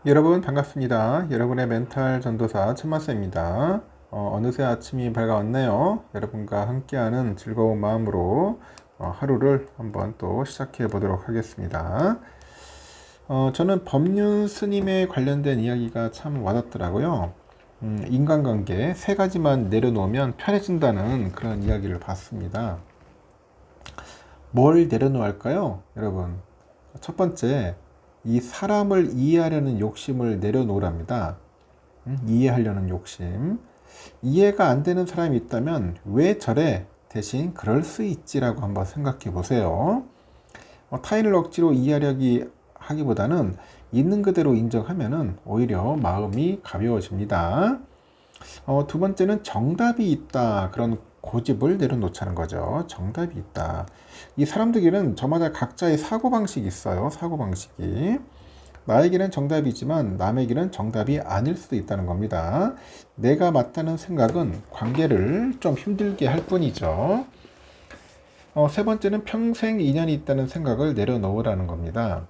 여러분 반갑습니다. 여러분의 멘탈 전도사 천마스입니다. 어느새 아침이 밝아왔네요. 여러분과 함께하는 즐거운 마음으로 하루를 한번 또 시작해 보도록 하겠습니다. 저는 법륜 스님에 관련된 이야기가 참 와닿더라고요. 인간관계 세 가지만 내려놓으면 편해진다는 그런 이야기를 봤습니다. 뭘 내려놓을까요, 여러분? 첫 번째, 이 사람을 이해하려는 욕심을 내려놓으랍니다. 이해하려는 욕심. 이해가 안 되는 사람이 있다면 왜 저래? 대신 그럴 수 있지라고 한번 생각해 보세요. 타인을 억지로 이해하려기 하기보다는 있는 그대로 인정하면은 오히려 마음이 가벼워집니다. 두 번째는 정답이 있다. 그런 고집을 내려놓자는 거죠. 정답이 있다. 이 사람들에게는 저마다 각자의 사고방식이 있어요. 사고방식이. 나에게는 정답이지만 남에게는 정답이 아닐 수도 있다는 겁니다. 내가 맞다는 생각은 관계를 좀 힘들게 할 뿐이죠. 세 번째는 평생 인연이 있다는 생각을 내려놓으라는 겁니다.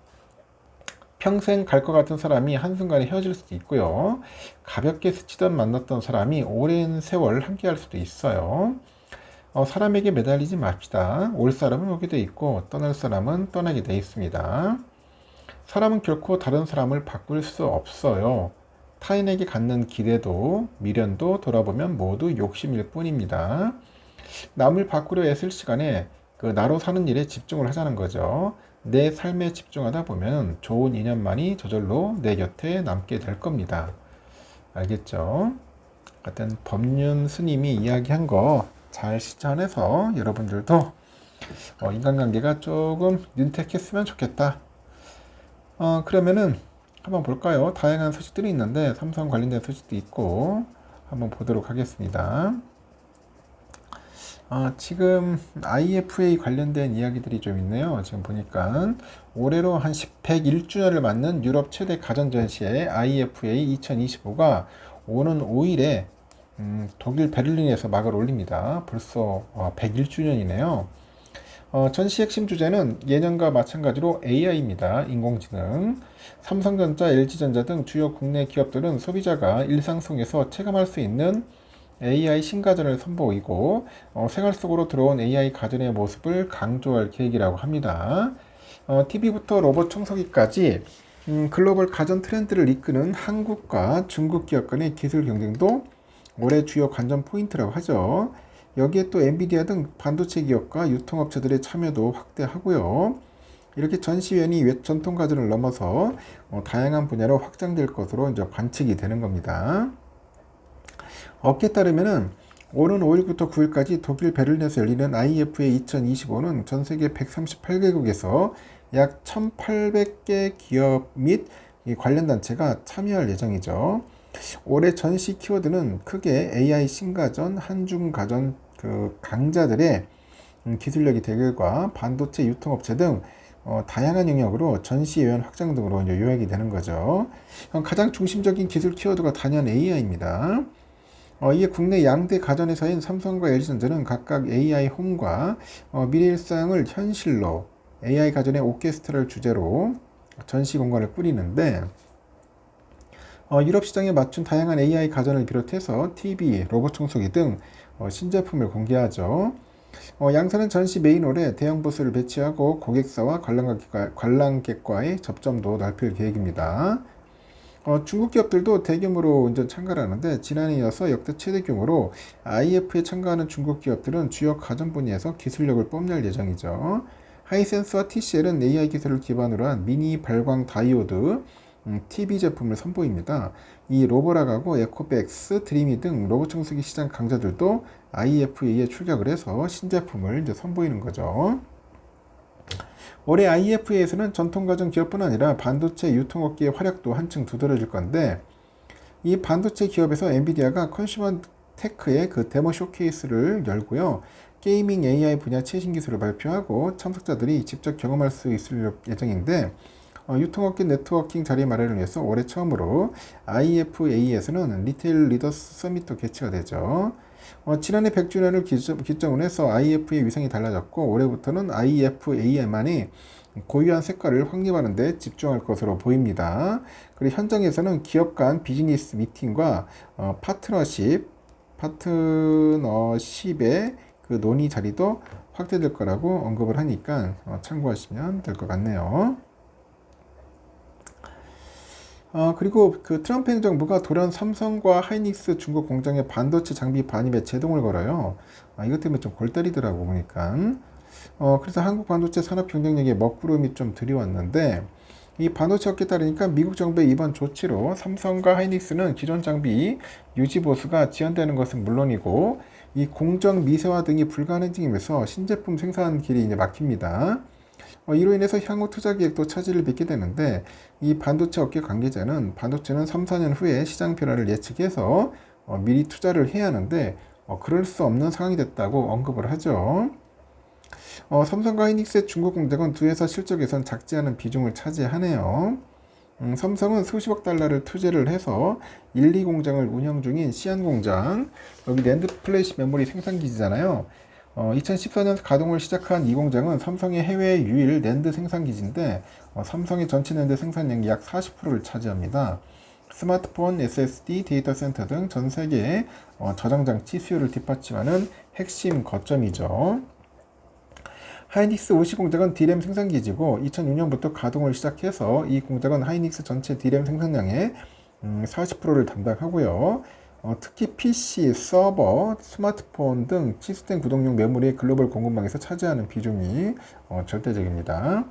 평생 갈 것 같은 사람이 한순간에 헤어질 수도 있고요. 가볍게 스치던 만났던 사람이 오랜 세월 함께 할 수도 있어요. 사람에게 매달리지 맙시다. 올 사람은 오게 돼 있고 떠날 사람은 떠나게 돼 있습니다. 사람은 결코 다른 사람을 바꿀 수 없어요. 타인에게 갖는 기대도 미련도 돌아보면 모두 욕심일 뿐입니다. 남을 바꾸려 애쓸 시간에 나로 사는 일에 집중을 하자는 거죠. 내 삶에 집중하다 보면 좋은 인연만이 저절로 내 곁에 남게 될 겁니다. 알겠죠? 하여튼 법륜 스님이 이야기한 거 잘 실천해서 여러분들도 인간관계가 조금 윤택했으면 좋겠다. 그러면은 한번 볼까요? 다양한 소식들이 있는데 삼성 관련된 소식도 있고 한번 보도록 하겠습니다. 지금 IFA 관련된 이야기들이 좀 있네요. 지금 보니까 올해로 한 101주년을 맞는 유럽 최대 가전전시회 IFA 2025가 오는 5일에 독일 베를린에서 막을 올립니다. 벌써 101주년이네요. 전시 핵심 주제는 예년과 마찬가지로 AI입니다. 인공지능. 삼성전자, LG전자 등 주요 국내 기업들은 소비자가 일상 속에서 체감할 수 있는 AI 신가전을 선보이고 생활 속으로 들어온 AI 가전의 모습을 강조할 계획이라고 합니다. TV부터 로봇 청소기까지 글로벌 가전 트렌드를 이끄는 한국과 중국 기업 간의 기술 경쟁도 올해 주요 관전 포인트라고 하죠. 여기에 또 엔비디아 등 반도체 기업과 유통업체들의 참여도 확대하고요. 이렇게 전시회는 전통 가전을 넘어서 다양한 분야로 확장될 것으로 이제 관측이 되는 겁니다. 업계에 따르면은 오는 5일부터 9일까지 독일 베를린에서 열리는 IFA 2025는 전 세계 138개국에서 약 1,800개 기업 및 관련 단체가 참여할 예정이죠. 올해 전시 키워드는 크게 AI 신가전, 한중가전 강자들의 기술력의 대결과 반도체 유통업체 등 다양한 영역으로 전시 예외 확장 등으로 이제 요약이 되는 거죠. 가장 중심적인 기술 키워드가 단연 AI입니다. 이에 국내 양대 가전회사인 삼성과 LG전자는 각각 AI 홈과 미래 일상을 현실로 AI 가전의 오케스트라를 주제로 전시 공간을 꾸리는데 유럽 시장에 맞춘 다양한 AI 가전을 비롯해서 TV, 로봇 청소기 등 신제품을 공개하죠. 양사는 전시 메인홀에 대형 부스를 배치하고 고객사와 관람객과의 접점도 넓힐 계획입니다. 중국 기업들도 대규모로 이제 참가를 하는데 지난해 이어서 역대 최대 규모로 IF에 참가하는 중국 기업들은 주요 가전 분야에서 기술력을 뽐낼 예정이죠. 하이센스와 TCL은 AI 기술을 기반으로 한 미니 발광 다이오드 TV 제품을 선보입니다. 이 로보락하고 에코백스, 드리미 등 로봇 청소기 시장 강자들도 IFA에 출격을 해서 신제품을 이제 선보이는 거죠. 올해 IFA에서는 전통가전 기업뿐 아니라 반도체 유통업계의 활약도 한층 두드러질 건데 이 반도체 기업에서 엔비디아가 컨슈머 테크의 데모 쇼케이스를 열고요. 게이밍 AI 분야 최신 기술을 발표하고 참석자들이 직접 경험할 수 있을 예정인데 유통업계 네트워킹 자리 마련을 위해서 올해 처음으로 IFA에서는 리테일 리더스 서밋도 개최가 되죠. 지난해 100주년을 기점으로 해서 IF의 위상이 달라졌고 올해부터는 IFA만이 고유한 색깔을 확립하는 데 집중할 것으로 보입니다. 그리고 현장에서는 기업 간 비즈니스 미팅과 파트너십의 그 논의 자리도 확대될 거라고 언급을 하니까 참고하시면 될 것 같네요. 그리고 그 트럼프 행정부가 돌연 삼성과 하이닉스 중국 공장에 반도체 장비 반입에 제동을 걸어요. 이것 때문에 좀 골 때리더라고 보니까. 그래서 한국 반도체 산업 경쟁력에 먹구름이 좀 들이왔는데, 이 반도체 업계에 따르니까 미국 정부의 이번 조치로 삼성과 하이닉스는 기존 장비 유지 보수가 지연되는 것은 물론이고, 이 공정 미세화 등이 불가능해지면서 신제품 생산 길이 이제 막힙니다. 이로 인해서 향후 투자 기획도 차질을 빚게 되는데, 이 반도체 업계 관계자는 반도체는 3, 4년 후에 시장 변화를 예측해서 미리 투자를 해야 하는데 그럴 수 없는 상황이 됐다고 언급을 하죠. 삼성과 하이닉스의 중국 공장은 두 회사 실적에선 작지 않은 비중을 차지하네요. 삼성은 수십억 달러를 투자를 해서 1, 2 공장을 운영 중인 시안 공장, 여기 낸드 플래시 메모리 생산 기지잖아요. 2014년 가동을 시작한 이 공장은 삼성의 해외 유일 낸드 생산 기지인데 삼성의 전체 낸드 생산량이 약 40%를 차지합니다. 스마트폰, SSD, 데이터 센터 등 전 세계의 저장 장치 수요를 뒷받침하는 핵심 거점이죠. 하이닉스 오시 공장은 D램 생산 기지고 2006년부터 가동을 시작해서 이 공장은 하이닉스 전체 D램 생산량의 40%를 담당하고요. 특히 PC, 서버, 스마트폰 등 시스템 구동용 메모리의 글로벌 공급망에서 차지하는 비중이 절대적입니다.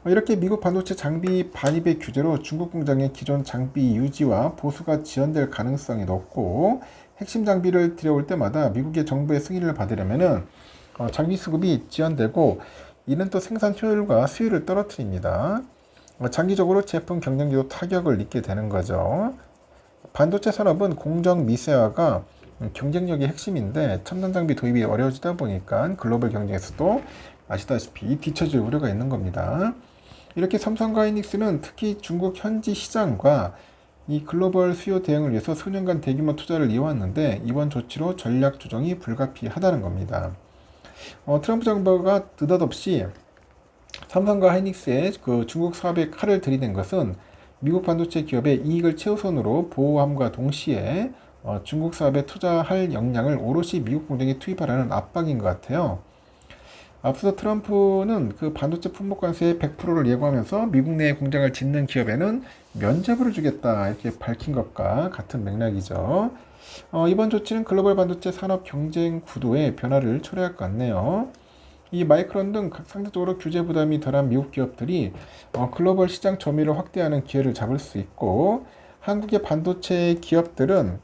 이렇게 미국 반도체 장비 반입의 규제로 중국 공장의 기존 장비 유지와 보수가 지연될 가능성이 높고, 핵심 장비를 들여올 때마다 미국의 정부의 승인을 받으려면은 장비 수급이 지연되고, 이는 또 생산 효율과 수율을 떨어뜨립니다. 장기적으로 제품 경쟁력도 타격을 입게 되는 거죠. 반도체 산업은 공정 미세화가 경쟁력의 핵심인데 첨단 장비 도입이 어려워지다 보니까 글로벌 경쟁에서도 아시다시피 뒤처질 우려가 있는 겁니다. 이렇게 삼성과 하이닉스는 특히 중국 현지 시장과 이 글로벌 수요 대응을 위해서 수년간 대규모 투자를 이어왔는데 이번 조치로 전략 조정이 불가피하다는 겁니다. 트럼프 정부가 느닷없이 삼성과 하이닉스의 그 중국 사업에 칼을 들이댄 것은 미국 반도체 기업의 이익을 최우선으로 보호함과 동시에 중국 사업에 투자할 역량을 오롯이 미국 공장에 투입하라는 압박인 것 같아요. 앞서 트럼프는 그 반도체 품목 관세의 100%를 예고하면서 미국 내 공장을 짓는 기업에는 면제부를 주겠다 이렇게 밝힌 것과 같은 맥락이죠. 이번 조치는 글로벌 반도체 산업 경쟁 구도의 변화를 초래할 것 같네요. 이 마이크론 등 상대적으로 규제 부담이 덜한 미국 기업들이 글로벌 시장 점유율을 확대하는 기회를 잡을 수 있고, 한국의 반도체 기업들은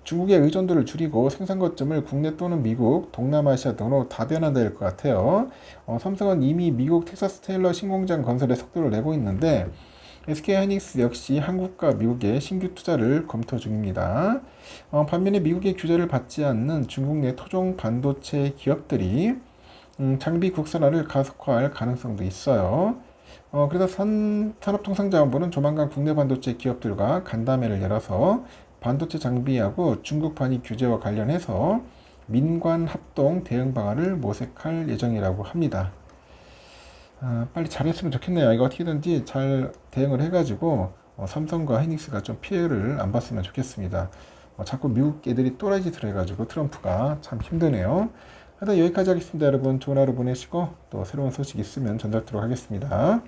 중국의 의존도를 줄이고 생산 거점을 국내 또는 미국, 동남아시아 등으로 다변화될 것 같아요. 삼성은 이미 미국 텍사스 테일러 신공장 건설에 속도를 내고 있는데 SK 하이닉스 역시 한국과 미국의 신규 투자를 검토 중입니다. 반면에 미국의 규제를 받지 않는 중국 내 토종 반도체 기업들이 장비 국산화를 가속화할 가능성도 있어요. 그래서 산업통상자원부는 조만간 국내 반도체 기업들과 간담회를 열어서 반도체 장비하고 중국 반입 규제와 관련해서 민관 합동 대응 방안을 모색할 예정이라고 합니다. 빨리 잘했으면 좋겠네요. 이거 어떻게든지 잘 대응을 해가지고 삼성과 하이닉스가 좀 피해를 안 봤으면 좋겠습니다. 자꾸 미국 애들이 또라이짓을 해가지고 트럼프가 참 힘드네요. 하여튼 여기까지 하겠습니다. 여러분 좋은 하루 보내시고 또 새로운 소식 있으면 전달드리도록 하겠습니다.